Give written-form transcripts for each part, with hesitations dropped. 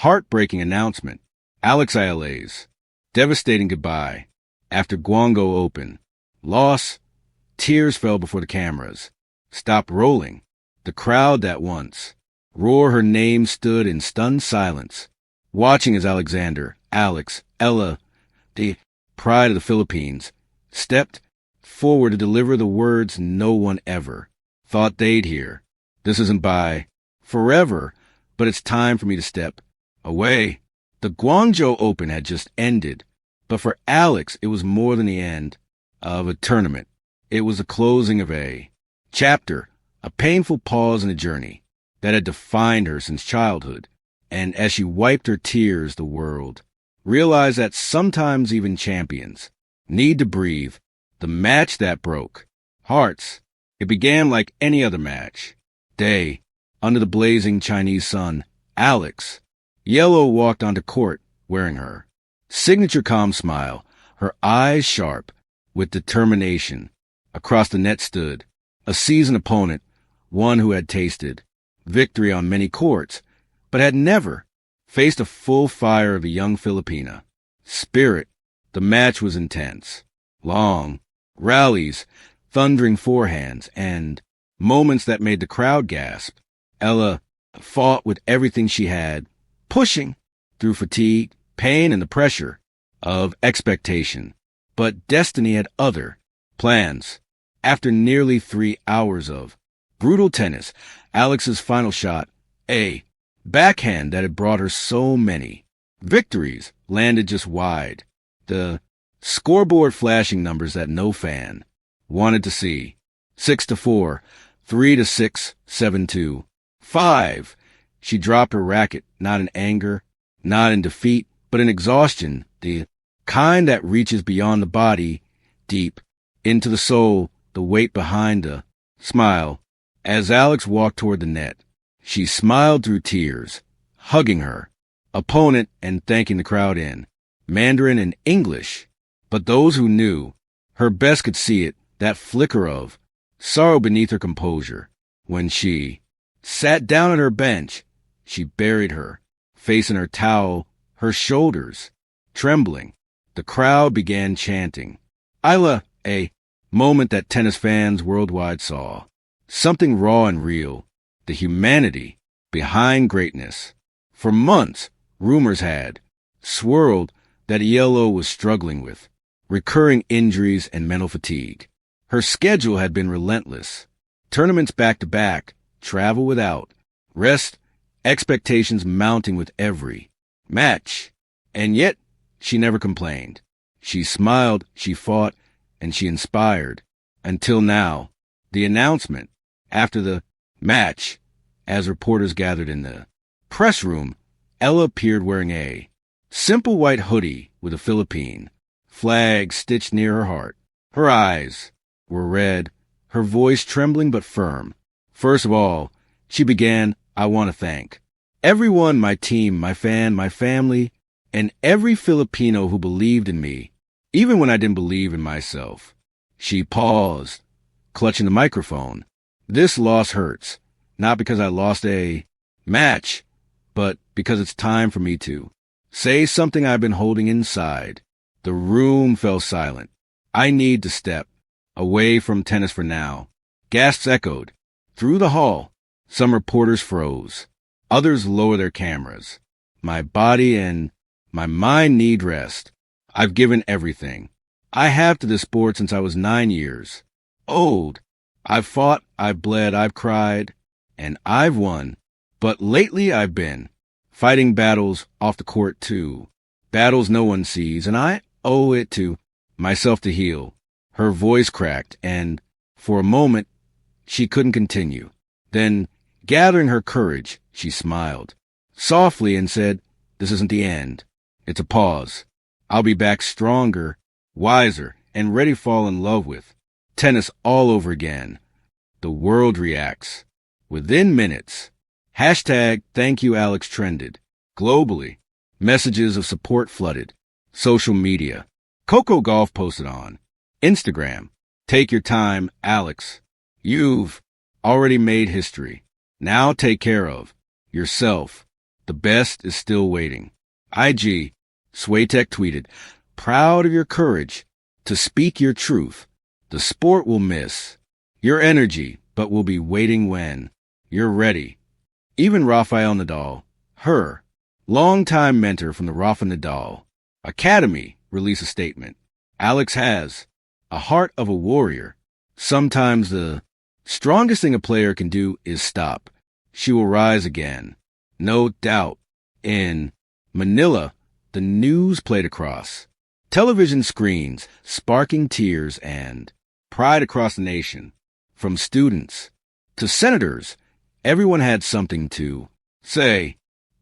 Heartbreaking announcement. Alex Eala's devastating goodbye after Guangzhou Open. Loss. Tears fell before the cameras. Stopped rolling. The crowd that once roar her name stood in stunned silence, watching as Eala, the pride of the Philippines, stepped forward to deliver the words no one ever thought they'd hear. This isn't by forever, but it's time for me to step away. The Guangzhou Open had just ended, but for Alex, it was more than the end of a tournament. It was the closing of a chapter, a painful pause in a journey that had defined her since childhood. And as she wiped her tears, the world realized that sometimes even champions need to breathe. The match that broke hearts. It began like any other match. Day, under the blazing Chinese sun, Alex, Yellow, walked onto court wearing her signature calm smile, her eyes sharp with determination. Across the net stood a seasoned opponent, one who had tasted victory on many courts, but had never faced a full fire of a young Filipina. Spirit. The match was intense. Long rallies, thundering forehands, and moments that made the crowd gasp. Eala fought with everything she had, pushing through fatigue, pain, and the pressure of expectation. But destiny had other plans. After nearly 3 hours of brutal tennis, Alex's final shot, a backhand that had brought her so many victories, landed just wide. The scoreboard flashing numbers that no fan wanted to see. 6-4, 3-6, 7-2, 5. She dropped her racket, not in anger, not in defeat, but in exhaustion, the kind that reaches beyond the body, deep into the soul, the weight behind a smile. As Alex walked toward the net, she smiled through tears, hugging her opponent and thanking the crowd in Mandarin and English. But those who knew her best could see it, that flicker of sorrow beneath her composure. When she sat down at her bench, she buried her face in her towel, her shoulders trembling. The crowd began chanting, Eala, a moment that tennis fans worldwide saw. Something raw and real, the humanity behind greatness. For months, rumors had swirled that Eala was struggling with recurring injuries and mental fatigue. Her schedule had been relentless. Tournaments back-to-back, travel without rest, expectations mounting with every match. And yet, she never complained. She smiled, she fought, and she inspired. Until now, the announcement after the match, as reporters gathered in the press room, Eala appeared wearing a simple white hoodie with a Philippine flag stitched near her heart. Her eyes were red, her voice trembling but firm. First of all, she began, I want to thank everyone, my team, my family, and every Filipino who believed in me, even when I didn't believe in myself. She paused, clutching the microphone. This loss hurts, not because I lost a match, but because it's time for me to say something I've been holding inside. The room fell silent. I need to step away from tennis for now. Gasps echoed through the hall. Some reporters froze. Others lowered their cameras. My body and my mind need rest. I've given everything I have to this sport since I was 9 years old. I've fought, I've bled, I've cried, and I've won. But lately I've been fighting battles off the court too. Battles no one sees, and I owe it to myself to heal. Her voice cracked, and for a moment she couldn't continue. Then, gathering her courage, she smiled softly and said, this isn't the end. It's a pause. I'll be back stronger, wiser, and ready to fall in love with tennis all over again. The world reacts. Within minutes, hashtag Thank You Alex trended. Globally, messages of support flooded. Social media. Coco Golf posted on Instagram, take your time, Alex. You've already made history. Now take care of yourself. The best is still waiting. IG, Swatek tweeted, proud of your courage to speak your truth. The sport will miss your energy, but will be waiting when you're ready. Even Rafael Nadal, her longtime mentor from the Rafa Nadal Academy, released a statement. Alex has a heart of a warrior. Sometimes the strongest thing a player can do is stop. She will rise again. No doubt. In Manila, the news played across television screens, sparking tears and pride across the nation. From students to senators, everyone had something to say.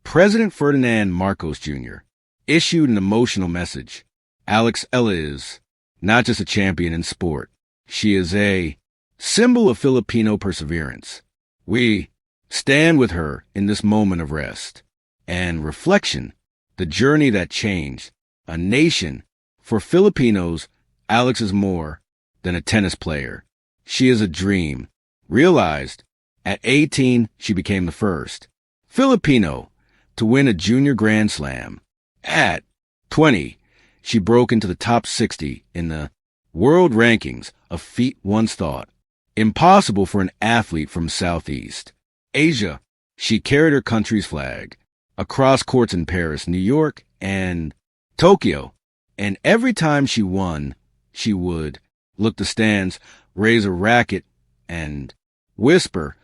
President Ferdinand Marcos Jr. issued an emotional message. Alex Eala is not just a champion in sport. She is a symbol of Filipino perseverance. We stand with her in this moment of rest and reflection, the journey that changed a nation. For Filipinos, Alex is more than a tennis player. She is a dream. Realized at 18, she became the first Filipino to win a junior Grand Slam. At 20, she broke into the top 60 in the world rankings, a feat once thought impossible for an athlete from Southeast Asia. She carried her country's flag across courts in Paris, New York, and Tokyo. And every time she won, she would look the stands, raise a racket, and whisper,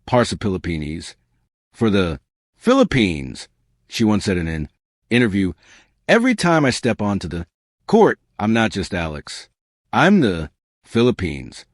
Parsa Pilipinas, for the Philippines. She once said in an interview, every time I step onto the court, I'm not just Alex. I'm the Philippines.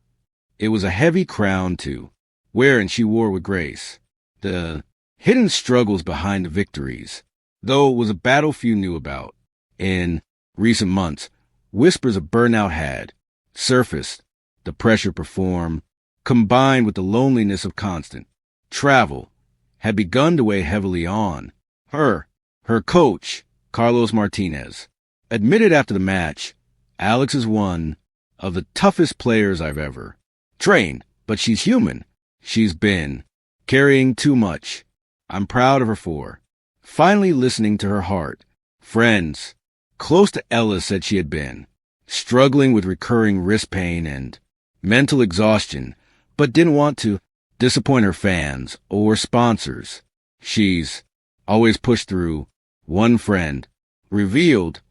It was a heavy crown to wear, and she wore with grace. The hidden struggles behind the victories, though it was a battle few knew about. In recent months, whispers of burnout had surfaced. The pressure to perform, combined with the loneliness of constant travel, had begun to weigh heavily on her. Her coach, Carlos Martinez, admitted after the match, Alex is one of the toughest players I've ever trained, but she's human. She's been carrying too much. I'm proud of her for finally listening to her heart. Friends close to Ella said she had been struggling with recurring wrist pain and mental exhaustion, but didn't want to disappoint her fans or sponsors. She's always pushed through. One friend revealed,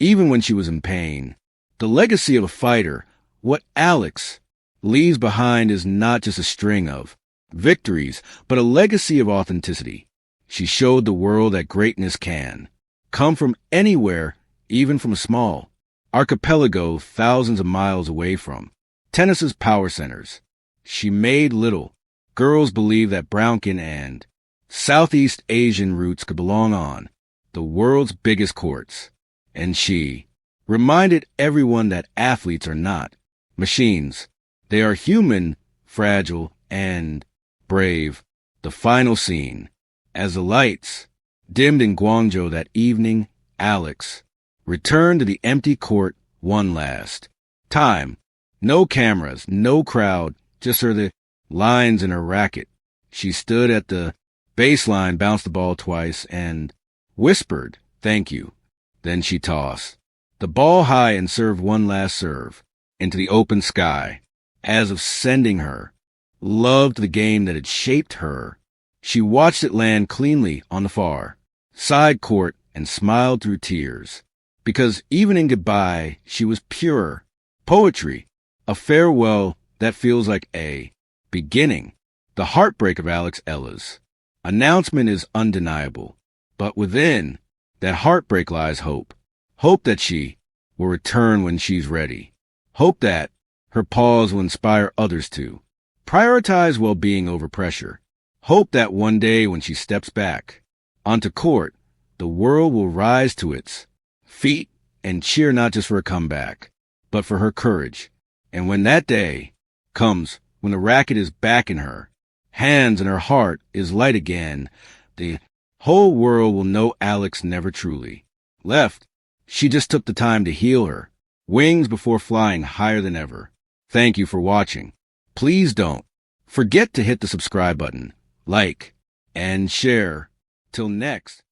even when she was in pain, the legacy of a fighter. What Alex leaves behind is not just a string of victories, but a legacy of authenticity. She showed the world that greatness can come from anywhere, even from a small archipelago thousands of miles away from tennis's power centers. She made little girls believe that Brownkin and Southeast Asian roots could belong on the world's biggest courts. And she reminded everyone that athletes are not machines. They are human, fragile, and brave. The final scene. As the lights dimmed in Guangzhou that evening, Alex returned to the empty court one last time. No cameras, no crowd, just her the lines in her racket. She stood at the baseline, bounced the ball twice, and whispered, thank you. Then she tossed the ball high and served one last serve into the open sky, as if sending her love to the game that had shaped her. She watched it land cleanly on the far side court and smiled through tears, because even in goodbye, she was pure poetry, a farewell that feels like a beginning. The heartbreak of Alex Eala's announcement is undeniable, but within that heartbreak lies hope. Hope that she will return when she's ready. Hope that her pause will inspire others to prioritize well-being over pressure. Hope that one day when she steps back onto court, the world will rise to its feet and cheer not just for a comeback, but for her courage. And when that day comes, when the racket is back in her hands and her heart is light again, the whole world will know Alex never truly left. She just took the time to heal her wings before flying higher than ever. Thank you for watching. Please don't forget to hit the subscribe button, like, and share. Till next,